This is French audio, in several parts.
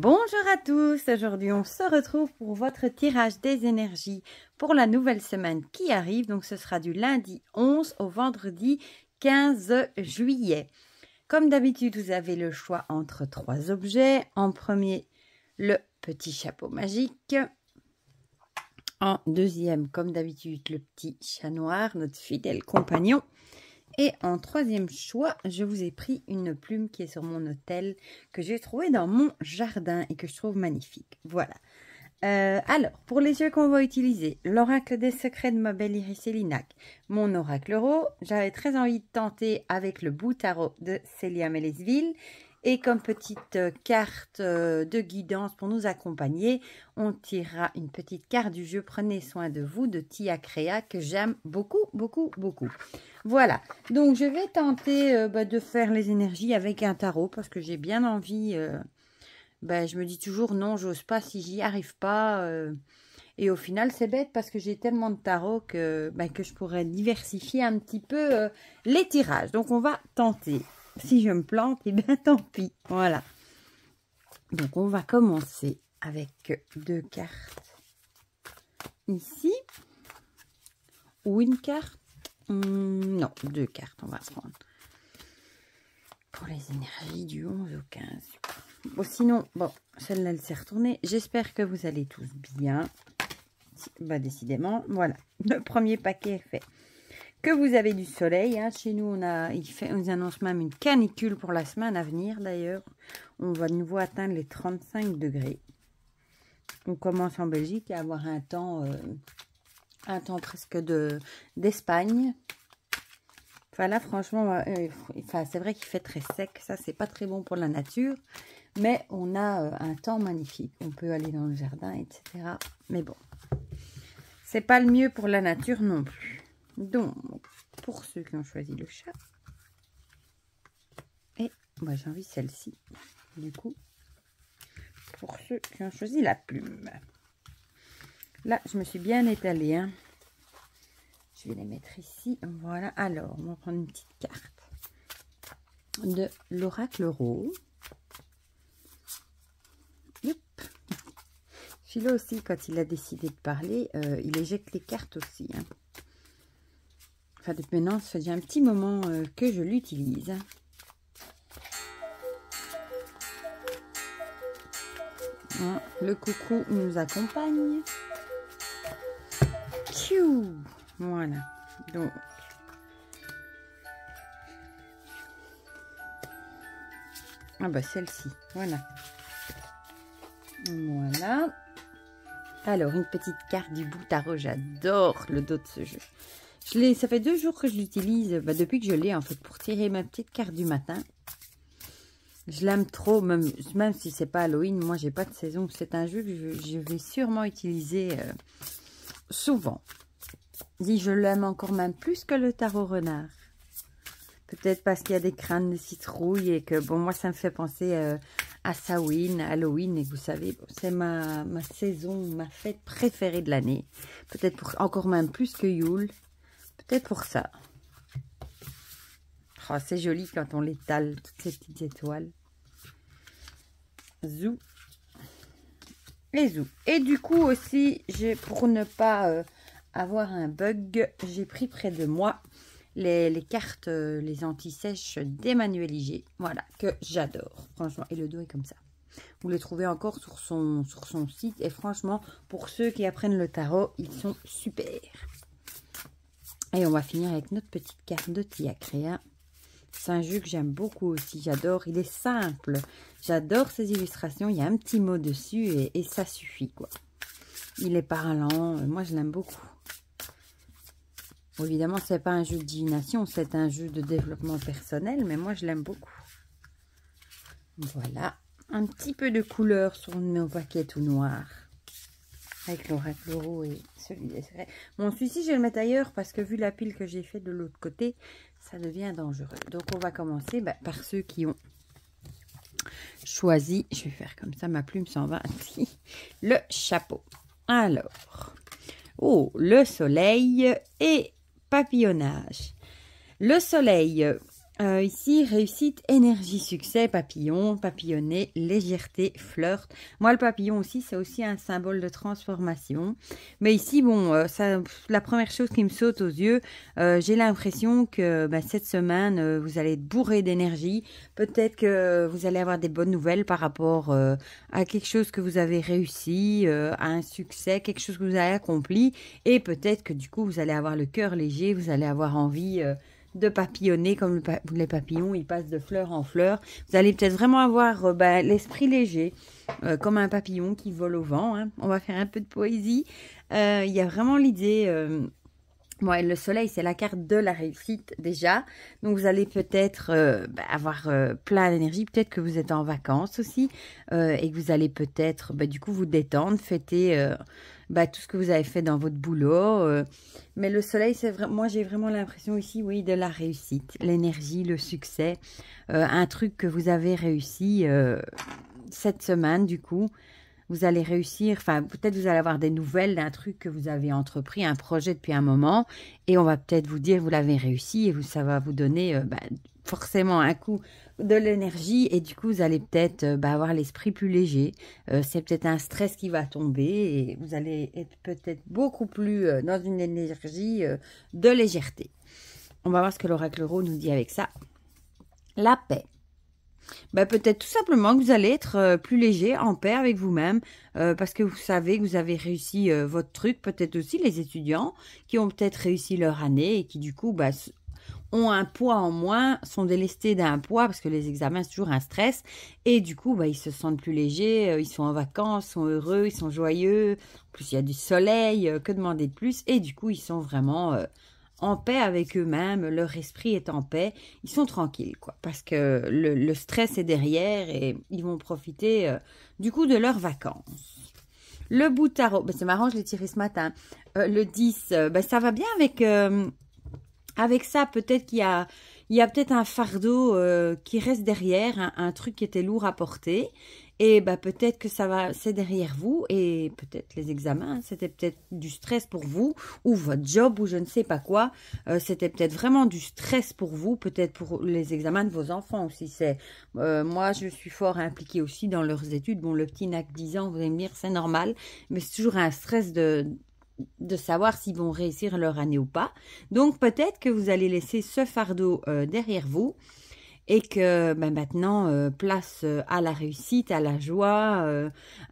Bonjour à tous, aujourd'hui on se retrouve pour votre tirage des énergies pour la nouvelle semaine qui arrive. Donc ce sera du lundi 11 au vendredi 15 juillet. Comme d'habitude, vous avez le choix entre 3 objets. En premier, le petit chapeau magique. En deuxième, comme d'habitude, le petit chat noir, notre fidèle compagnon. Et en troisième choix, je vous ai pris une plume qui est sur mon hôtel, que j'ai trouvée dans mon jardin et que je trouve magnifique. Voilà. Alors, pour les yeux qu'on va utiliser, l'oracle des secrets de ma belle Iris Célinac, mon oracle euro. J'avais très envie de tenter avec le bout tarot de Célia Mélesville. Et comme petite carte de guidance pour nous accompagner, on tirera une petite carte du jeu Prenez soin de vous de Tia Créa que j'aime beaucoup, beaucoup, beaucoup. Voilà, donc je vais tenter de faire les énergies avec un tarot parce que j'ai bien envie. Je me dis toujours non, j'ose pas si j'y arrive pas. Et au final, c'est bête parce que j'ai tellement de tarots que je pourrais diversifier un petit peu les tirages. Donc on va tenter. Si je me plante, et bien tant pis. Voilà. Donc on va commencer avec 2 cartes ici. Ou une carte. Non, 2 cartes on va prendre. Pour les énergies du 11 au 15. Bon, sinon, bon, celle-là elle s'est retournée. J'espère que vous allez tous bien. Décidément, voilà. Le premier paquet est fait. Que vous avez du soleil, hein. Chez nous on nous annonce même une canicule pour la semaine à venir d'ailleurs. On va de nouveau atteindre les 35 degrés. On commence en Belgique à avoir un temps presque d'Espagne. Enfin là franchement, c'est vrai qu'il fait très sec, ça c'est pas très bon pour la nature. Mais on a un temps magnifique, on peut aller dans le jardin, etc. Mais bon, c'est pas le mieux pour la nature non plus. Donc, pour ceux qui ont choisi le chat, et moi j'ai envie celle-ci, du coup, pour ceux qui ont choisi la plume. Là, je me suis bien étalée, hein. Je vais les mettre ici, voilà. Alors, on va prendre une petite carte de l'oracle euro. Celui-là aussi, quand il a décidé de parler, il éjecte les cartes aussi, hein. Enfin, depuis maintenant, ça fait déjà un petit moment que je l'utilise. Hein, le coucou nous accompagne. Tchou, voilà. Donc, celle-ci, voilà. Voilà. Alors, une petite carte du bout tarot. J'adore le dos de ce jeu. Ça fait 2 jours que je l'utilise, depuis que je l'ai en fait, pour tirer ma petite carte du matin. Je l'aime trop, même si c'est pas Halloween, moi j'ai pas de saison. C'est un jeu que je vais sûrement utiliser souvent. Je l'aime encore même plus que le tarot renard. Peut-être parce qu'il y a des crânes de citrouille et que, bon, moi ça me fait penser à Samhain, Halloween. Et vous savez, c'est ma saison, ma fête préférée de l'année. Peut-être encore même plus que Yule. Peut-être pour ça. Oh, c'est joli quand on l'étale, toutes ces petites étoiles. Zou. Et zou. Et du coup aussi, pour ne pas avoir un bug, j'ai pris près de moi les cartes, les anti-sèches d'Emmanuel Iger. Voilà, que j'adore, franchement. Et le dos est comme ça. Vous les trouvez encore sur son site. Et franchement, pour ceux qui apprennent le tarot, ils sont super. Et on va finir avec notre petite carte de Tia Créa. C'est un jeu que j'aime beaucoup aussi. J'adore. Il est simple. J'adore ses illustrations. Il y a un petit mot dessus et ça suffit, quoi. Il est parlant. Moi, je l'aime beaucoup. Bon, évidemment, c'est pas un jeu de divination. C'est un jeu de développement personnel. Mais moi, je l'aime beaucoup. Voilà. Un petit peu de couleur sur nos paquets tout noirs. Avec l'oracle euro et celui des secrets. Bon, celui-ci, je vais le mettre ailleurs parce que vu la pile que j'ai fait de l'autre côté, ça devient dangereux. Donc, on va commencer par ceux qui ont choisi. Je vais faire comme ça, ma plume s'en va. Le chapeau. Alors, oh, le soleil et papillonnage. Le soleil, Ici, réussite, énergie, succès, papillon, papillonner, légèreté, flirt. Moi, le papillon aussi, c'est aussi un symbole de transformation. Mais ici, bon, la première chose qui me saute aux yeux, j'ai l'impression que cette semaine, vous allez être bourré d'énergie. Peut-être que vous allez avoir des bonnes nouvelles par rapport à quelque chose que vous avez réussi, à un succès, quelque chose que vous avez accompli. Et peut-être que du coup, vous allez avoir le cœur léger, vous allez avoir envie de papillonner comme les papillons, ils passent de fleur en fleur. Vous allez peut-être vraiment avoir l'esprit léger, comme un papillon qui vole au vent. Hein. On va faire un peu de poésie. Il y a vraiment l'idée... le soleil, c'est la carte de la réussite déjà. Donc, vous allez peut-être avoir plein d'énergie. Peut-être que vous êtes en vacances aussi et que vous allez peut-être, du coup, vous détendre, fêter tout ce que vous avez fait dans votre boulot. Mais le soleil, c'est vrai. Moi, j'ai vraiment l'impression ici, oui, de la réussite, l'énergie, le succès. Un truc que vous avez réussi cette semaine, du coup. Vous allez réussir, enfin, peut-être vous allez avoir des nouvelles d'un truc que vous avez entrepris, un projet depuis un moment, et on va peut-être vous dire, vous l'avez réussi, et ça va vous donner forcément un coup de l'énergie, et du coup, vous allez peut-être avoir l'esprit plus léger. C'est peut-être un stress qui va tomber, et vous allez être peut-être beaucoup plus dans une énergie de légèreté. On va voir ce que l'oracle Rose nous dit avec ça. La paix. Peut-être tout simplement que vous allez être plus léger, en paix avec vous-même, parce que vous savez que vous avez réussi votre truc. Peut-être aussi les étudiants qui ont peut-être réussi leur année et qui du coup ont un poids en moins, sont délestés d'un poids, parce que les examens c'est toujours un stress, et du coup ils se sentent plus légers, ils sont en vacances, sont heureux, ils sont joyeux, en plus il y a du soleil, que demander de plus, et du coup ils sont vraiment... en paix avec eux-mêmes, leur esprit est en paix, ils sont tranquilles, quoi, parce que le stress est derrière et ils vont profiter du coup de leurs vacances. Le bout de tarot, c'est marrant, je l'ai tiré ce matin, le 10, ça va bien avec ça, peut-être qu'il y a peut-être un fardeau qui reste derrière, un truc qui était lourd à porter. Et peut-être que c'est derrière vous, et peut-être les examens, c'était peut-être du stress pour vous, ou votre job, ou je ne sais pas quoi. C'était peut-être vraiment du stress pour vous, peut-être pour les examens de vos enfants aussi. Moi, je suis fort impliquée aussi dans leurs études. Bon, le petit n'a que 10 ans, vous allez me dire, c'est normal, mais c'est toujours un stress de savoir s'ils vont réussir leur année ou pas. Donc, peut-être que vous allez laisser ce fardeau derrière vous. Et que maintenant, place à la réussite, à la joie,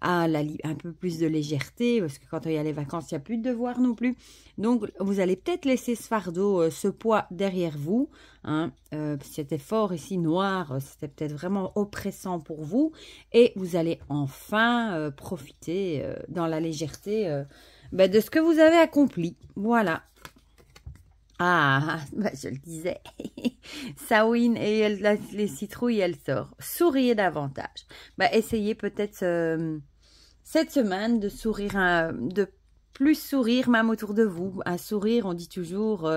à un peu plus de légèreté, parce que quand il y a les vacances, il n'y a plus de devoirs non plus. Donc, vous allez peut-être laisser ce fardeau, ce poids derrière vous. Hein, c'était fort ici, noir, c'était peut-être vraiment oppressant pour vous. Et vous allez enfin profiter dans la légèreté de ce que vous avez accompli. Voilà. Ah, je le disais. Sawin et les citrouilles, elle sort. Souriez davantage. Essayez peut-être cette semaine de sourire, de plus sourire même autour de vous. Un sourire, on dit toujours,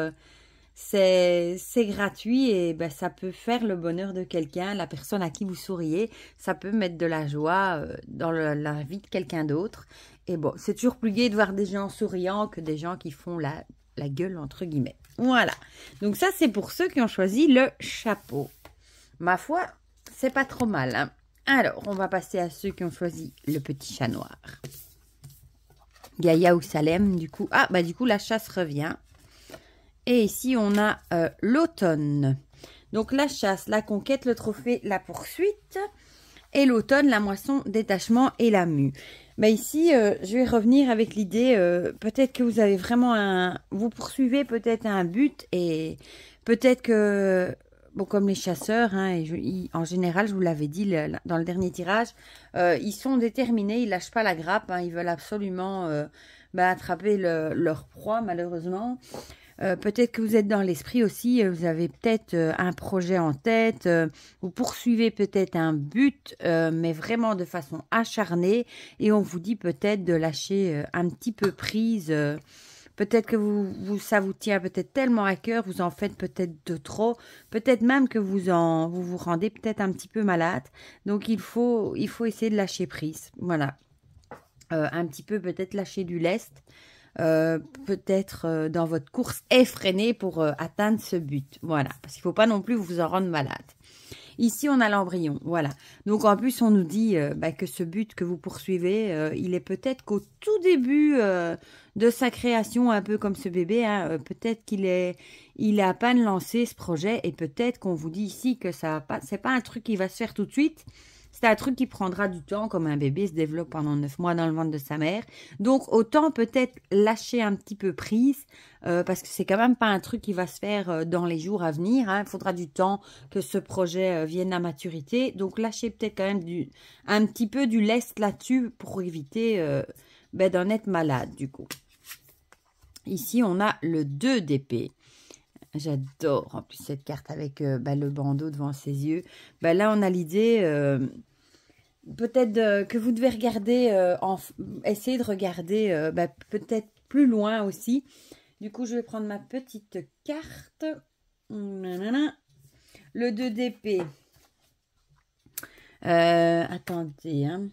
c'est gratuit et ça peut faire le bonheur de quelqu'un. La personne à qui vous souriez, ça peut mettre de la joie dans la vie de quelqu'un d'autre. Et bon, c'est toujours plus gai de voir des gens souriants que des gens qui font la gueule, entre guillemets. Voilà. Donc ça, c'est pour ceux qui ont choisi le chapeau. Ma foi, c'est pas trop mal. Hein. Alors, on va passer à ceux qui ont choisi le petit chat noir. Gaïa ou Salem, du coup. Du coup, la chasse revient. Et ici, on a l'automne. Donc, la chasse, la conquête, le trophée, la poursuite. Et l'automne, la moisson, détachement et la mue. Ici, je vais revenir avec l'idée, peut-être que vous avez vraiment vous poursuivez peut-être un but et peut-être que, bon, comme les chasseurs, hein, en général, je vous l'avais dit dans le dernier tirage, ils sont déterminés, ils lâchent pas la grappe, hein, ils veulent absolument attraper leur proie, malheureusement. Peut-être que vous êtes dans l'esprit aussi, vous avez peut-être un projet en tête, vous poursuivez peut-être un but, mais vraiment de façon acharnée, et on vous dit peut-être de lâcher un petit peu prise, peut-être que ça vous tient peut-être tellement à cœur, vous en faites peut-être de trop, peut-être même que vous vous rendez peut-être un petit peu malade, donc il faut essayer de lâcher prise, voilà, un petit peu peut-être lâcher du lest. peut-être dans votre course effrénée pour atteindre ce but. Voilà, parce qu'il ne faut pas non plus vous en rendre malade. Ici, on a l'embryon, voilà. Donc, en plus, on nous dit que ce but que vous poursuivez, il est peut-être qu'au tout début de sa création, un peu comme ce bébé, hein, peut-être qu'il est à peine lancé, ce projet, et peut-être qu'on vous dit ici que c'est pas un truc qui va se faire tout de suite. C'est un truc qui prendra du temps, comme un bébé se développe pendant 9 mois dans le ventre de sa mère. Donc, autant peut-être lâcher un petit peu prise, parce que c'est quand même pas un truc qui va se faire dans les jours à venir. Hein. Il faudra du temps que ce projet vienne à maturité. Donc, lâchez peut-être quand même un petit peu du lest là-dessus pour éviter d'en être malade, du coup. Ici, on a le 2 d'épée. J'adore en plus cette carte avec le bandeau devant ses yeux. Là, on a l'idée peut-être que vous devez regarder, essayer de regarder peut-être plus loin aussi. Du coup, je vais prendre ma petite carte. Le 2 d'épée. Attendez, hein.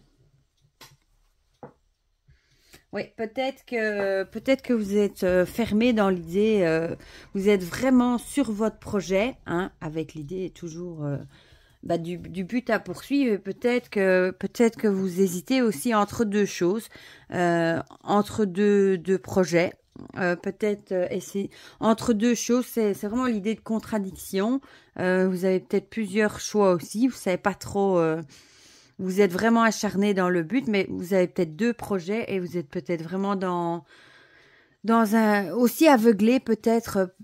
Oui, peut-être que vous êtes fermé dans l'idée, vous êtes vraiment sur votre projet, hein, avec l'idée toujours du but à poursuivre. Peut-être que vous hésitez aussi entre deux choses, entre deux projets. Peut-être essayer entre deux choses, c'est vraiment l'idée de contradiction. Vous avez peut-être plusieurs choix aussi, vous savez pas trop. Vous êtes vraiment acharné dans le but, mais vous avez peut-être deux projets et vous êtes peut-être vraiment dans un aussi aveuglé peut-être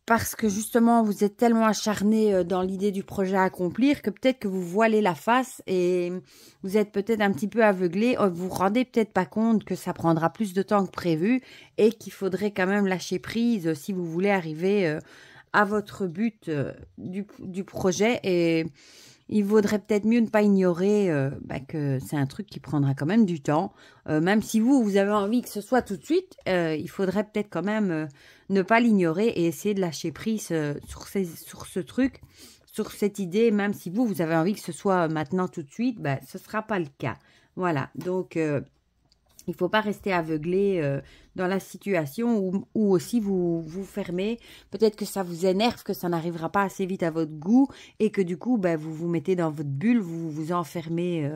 parce que justement vous êtes tellement acharné dans l'idée du projet à accomplir que peut-être que vous voilez la face et vous êtes peut-être un petit peu aveuglé. Vous vous rendez peut-être pas compte que ça prendra plus de temps que prévu et qu'il faudrait quand même lâcher prise si vous voulez arriver à votre but du projet. Et il vaudrait peut-être mieux ne pas ignorer que c'est un truc qui prendra quand même du temps. Même si vous avez envie que ce soit tout de suite, il faudrait peut-être quand même ne pas l'ignorer et essayer de lâcher prise sur ce truc, sur cette idée. Même si vous avez envie que ce soit maintenant tout de suite, ce ne sera pas le cas. Voilà, donc il ne faut pas rester aveuglé dans la situation ou aussi vous fermez. Peut-être que ça vous énerve, que ça n'arrivera pas assez vite à votre goût et que du coup, vous vous mettez dans votre bulle, vous vous enfermez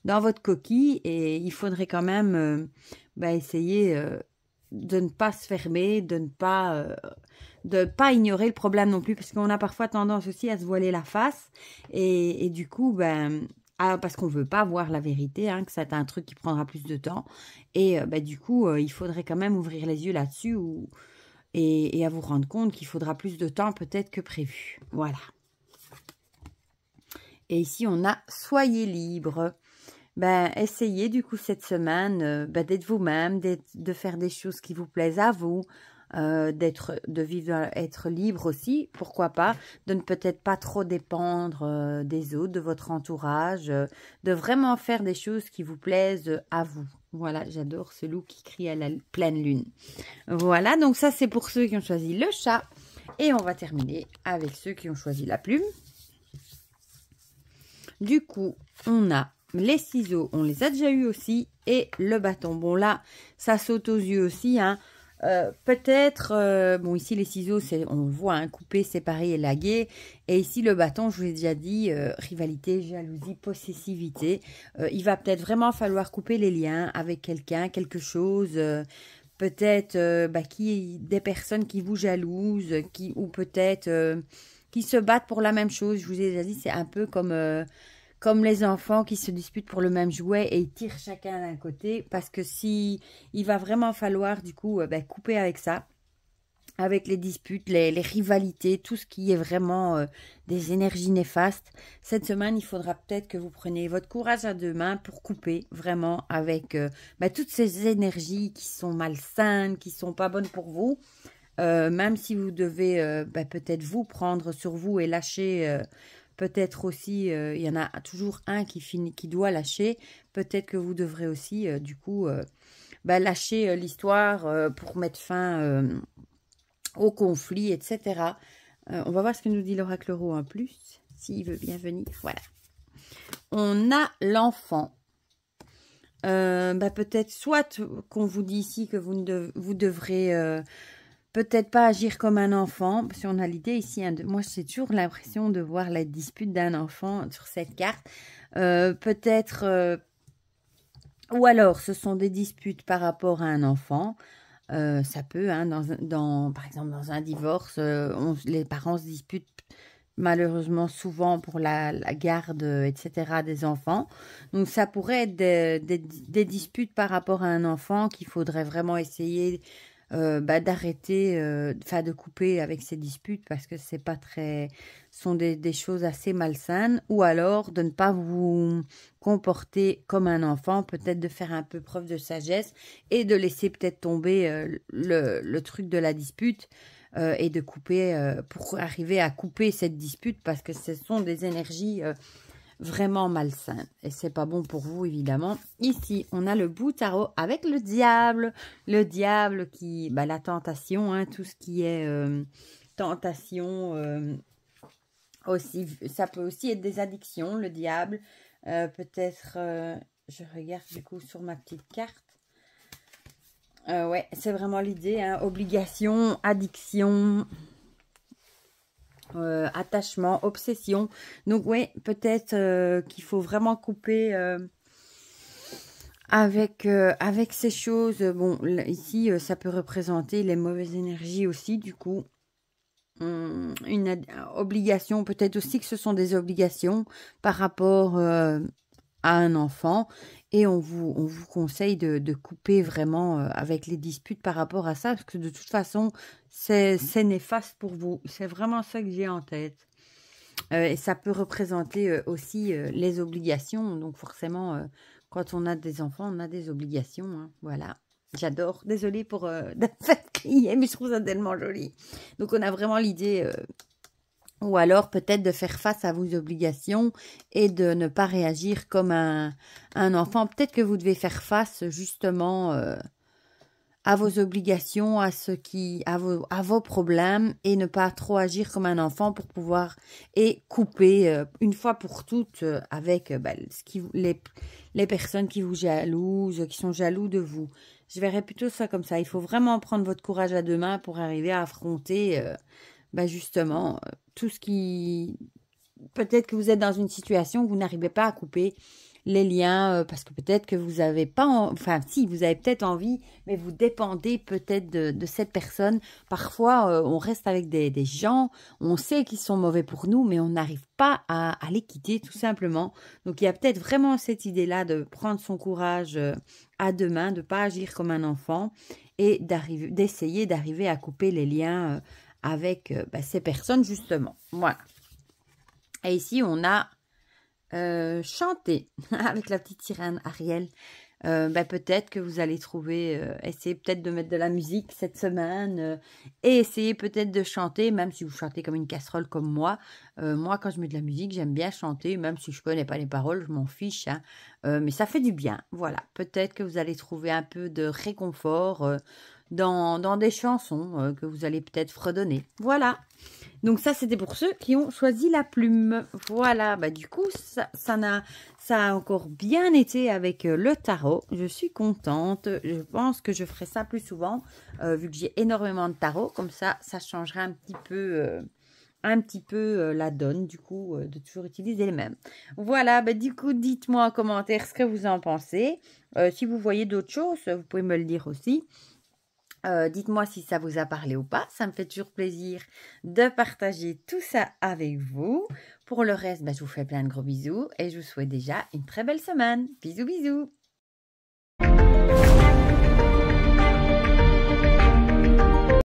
dans votre coquille et il faudrait quand même essayer de ne pas se fermer, de ne pas ignorer le problème non plus parce qu'on a parfois tendance aussi à se voiler la face et du coup, parce qu'on ne veut pas voir la vérité, hein, que c'est un truc qui prendra plus de temps. Et du coup, il faudrait quand même ouvrir les yeux là-dessus et à vous rendre compte qu'il faudra plus de temps peut-être que prévu. Voilà. Et ici, on a « Soyez libre ». Essayez du coup cette semaine d'être vous-même, de faire des choses qui vous plaisent à vous, être libre aussi, pourquoi pas, de ne peut-être pas trop dépendre des autres, de votre entourage, de vraiment faire des choses qui vous plaisent à vous. Voilà, j'adore ce loup qui crie à la pleine lune. Voilà, donc ça c'est pour ceux qui ont choisi le chat. Et on va terminer avec ceux qui ont choisi la plume. Du coup, on a les ciseaux, on les a déjà eu aussi, et le bâton. Bon là, ça saute aux yeux aussi, hein. Peut-être, bon ici les ciseaux, on voit, hein, couper, séparer, élaguer. Et ici le bâton, je vous ai déjà dit, rivalité, jalousie, possessivité. Il va peut-être vraiment falloir couper les liens avec quelqu'un, quelque chose. Peut-être des personnes qui vous jalousent, ou peut-être qui se battent pour la même chose. Je vous ai déjà dit, c'est un peu comme les enfants qui se disputent pour le même jouet et ils tirent chacun d'un côté parce que il va vraiment falloir du coup couper avec ça, avec les disputes, les rivalités, tout ce qui est vraiment des énergies néfastes. Cette semaine, il faudra peut-être que vous preniez votre courage à deux mains pour couper vraiment avec toutes ces énergies qui sont malsaines, qui sont pas bonnes pour vous. Même si vous devez peut-être vous prendre sur vous et lâcher. Peut-être aussi, il y en a toujours un qui doit lâcher. Peut-être que vous devrez aussi, du coup, lâcher l'histoire pour mettre fin au conflit, etc. On va voir ce que nous dit l'oracle Rot en plus, s'il veut bien venir. Voilà. On a l'enfant. peut-être soit qu'on vous dit ici que vous devrez peut-être pas agir comme un enfant, parce qu'on a l'idée ici, hein, moi j'ai toujours l'impression de voir la dispute d'un enfant sur cette carte. Peut-être, ou alors ce sont des disputes par rapport à un enfant. Ça peut, hein, par exemple dans un divorce, les parents se disputent malheureusement souvent pour la garde, etc. des enfants. Donc ça pourrait être des disputes par rapport à un enfant qu'il faudrait vraiment essayer d'arrêter, de couper avec ces disputes parce que c'est pas très, sont des choses assez malsaines, ou alors de ne pas vous comporter comme un enfant, peut-être de faire un peu preuve de sagesse et de laisser peut-être tomber le truc de la dispute et de couper pour arriver à couper cette dispute parce que ce sont des énergies vraiment malsaines et c'est pas bon pour vous évidemment. Ici on a le bout tarot avec le diable qui, la tentation, hein, tout ce qui est tentation, aussi, ça peut aussi être des addictions, le diable, peut-être, je regarde du coup sur ma petite carte. Ouais, c'est vraiment l'idée, hein, obligation, addiction, attachement, obsession. Donc oui, peut-être qu'il faut vraiment couper avec ces choses. Bon, ici, ça peut représenter les mauvaises énergies aussi, du coup. Une obligation, peut-être aussi que ce sont des obligations par rapport à un enfant. Et on vous conseille de couper vraiment avec les disputes par rapport à ça, parce que de toute façon, c'est néfaste pour vous. C'est vraiment ça que j'ai en tête. Et ça peut représenter aussi les obligations. Donc forcément, quand on a des enfants, on a des obligations. Hein, voilà. J'adore. Désolée pour de faire crier, mais je trouve ça tellement joli. Donc on a vraiment l'idée... ou alors peut-être de faire face à vos obligations et de ne pas réagir comme un enfant. Peut-être que vous devez faire face justement à vos obligations, à vos problèmes et ne pas trop agir comme un enfant pour pouvoir et couper une fois pour toutes avec les personnes qui vous jalousent, qui sont jaloux de vous. Je verrais plutôt ça comme ça. Il faut vraiment prendre votre courage à deux mains pour arriver à affronter... justement, tout ce qui... Peut-être que vous êtes dans une situation où vous n'arrivez pas à couper les liens parce que peut-être que vous n'avez pas... Enfin, si, vous avez peut-être envie, mais vous dépendez peut-être de cette personne. Parfois, on reste avec des gens, on sait qu'ils sont mauvais pour nous, mais on n'arrive pas à les quitter, tout simplement. Donc, il y a peut-être vraiment cette idée-là de prendre son courage à deux mains, de ne pas agir comme un enfant et d'essayer d'arriver à couper les liens avec ces personnes, justement. Voilà. Et ici, on a chanté avec la petite sirène Ariel. Peut-être que vous allez trouver, essayez peut-être de mettre de la musique cette semaine et essayez peut-être de chanter, même si vous chantez comme une casserole comme moi. Moi, quand je mets de la musique, j'aime bien chanter, même si je connais pas les paroles, je m'en fiche. Hein. Mais ça fait du bien. Voilà. Peut-être que vous allez trouver un peu de réconfort dans des chansons que vous allez peut-être fredonner. Voilà. Donc ça, c'était pour ceux qui ont choisi la plume. Voilà. Du coup, ça a encore bien été avec le tarot. Je suis contente. Je pense que je ferai ça plus souvent, vu que j'ai énormément de tarot. Comme ça changera un petit peu la donne, du coup, de toujours utiliser les mêmes. Voilà, du coup, dites-moi en commentaire ce que vous en pensez. Si vous voyez d'autres choses, vous pouvez me le dire aussi. Dites-moi si ça vous a parlé ou pas. Ça me fait toujours plaisir de partager tout ça avec vous. Pour le reste, je vous fais plein de gros bisous et je vous souhaite déjà une très belle semaine. Bisous, bisous.